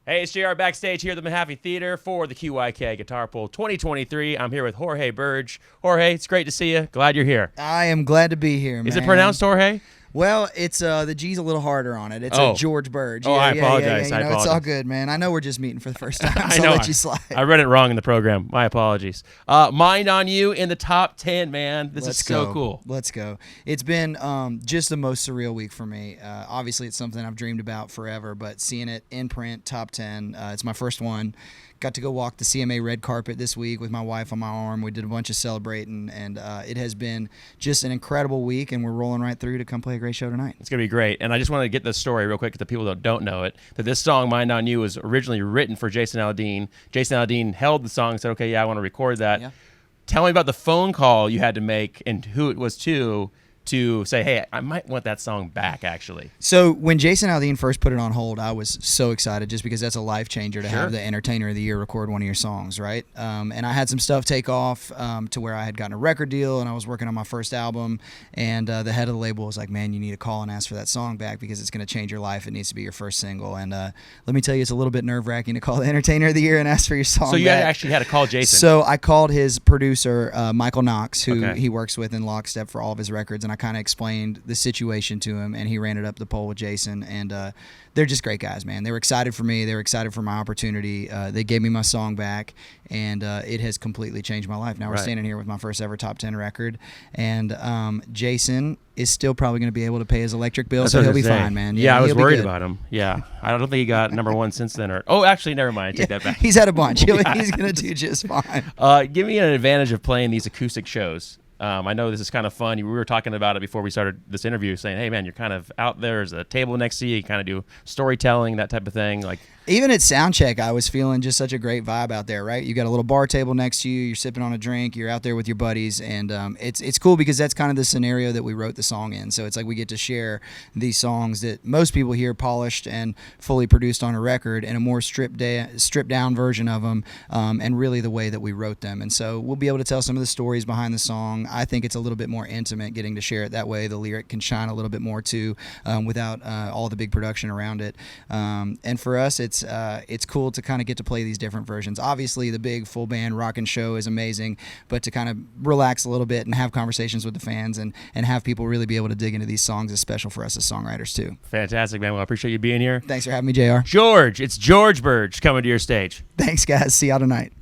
Hey, it's JR Backstage here at the Mahaffey Theater for the QYK Guitar Pool 2023. I'm here with Jorge Birge. Jorge, it's great to see you. Glad you're here. I am glad to be here, man. Is it pronounced Jorge? Well, it's the G's a little harder on it. It's Oh. a George Birge. I apologize. You know, it's all good, man. I know we're just meeting for the first time, so I'll let you slide. I read it wrong in the program. My apologies. Mind on You in the top 10, man. This is so cool. Let's go. It's been just the most surreal week for me. Obviously, it's something I've dreamed about forever, but seeing it in print, top 10, it's my first one. Got to go walk the CMA red carpet this week with my wife on my arm. We did a bunch of celebrating, and it has been just an incredible week, and we're rolling right through to come play a great show tonight. It's going to be great. And I just wanted to get this story real quick to the people that don't know it, that this song, Mind on You, was originally written for Jason Aldean. Jason Aldean held the song and said, okay, yeah, I want to record that. Yeah. Tell me about the phone call you had to make and who it was to say, hey, I might want that song back, actually. So when Jason Aldean first put it on hold, I was so excited just because that's a life changer to have the Entertainer of the Year record one of your songs, right? And I had some stuff take off to where I had gotten a record deal and I was working on my first album, and the head of the label was like, man, you need to call and ask for that song back because it's going to change your life. It needs to be your first single. And let me tell you, it's a little bit nerve-wracking to call the Entertainer of the Year and ask for your song So you back. actually had to call Jason. So I called his producer, Michael Knox, who he works with in lockstep for all of his records, and I kind of explained the situation to him, and he ran it up the pole with Jason, and they're just great guys, man. They were excited for me. They were excited for my opportunity. They gave me my song back, and it has completely changed my life. Now we're standing here with my first ever top 10 record, and Jason is still probably going to be able to pay his electric bill, so he'll be fine, man. Yeah, I was worried about him. Yeah, I don't think he got #1 since then. Actually, never mind. I take that back. He's had a bunch. He's going to do just fine. Give me an advantage of playing these acoustic shows. I know this is kind of fun. We were talking about it before we started this interview, saying, hey, man, you're kind of out there. There's a table next to you. You kind of do storytelling, that type of thing. Like, even at sound check, I was feeling just such a great vibe out there, right? You got a little bar table next to you. You're sipping on a drink. You're out there with your buddies. And it's cool because that's kind of the scenario that we wrote the song in. So it's like we get to share these songs that most people hear polished and fully produced on a record in a more stripped down version of them, and really the way that we wrote them. And so we'll be able to tell some of the stories behind the song. I think it's a little bit more intimate getting to share it that way. The lyric can shine a little bit more too, without all the big production around it. And for us, it's cool to kind of get to play these different versions. Obviously, the big full band rockin' show is amazing, but to kind of relax a little bit and have conversations with the fans and have people really be able to dig into these songs is special for us as songwriters too. Fantastic, man. Well, I appreciate you being here. Thanks for having me, JR. George, it's George Birge coming to your stage. Thanks, guys. See y'all tonight.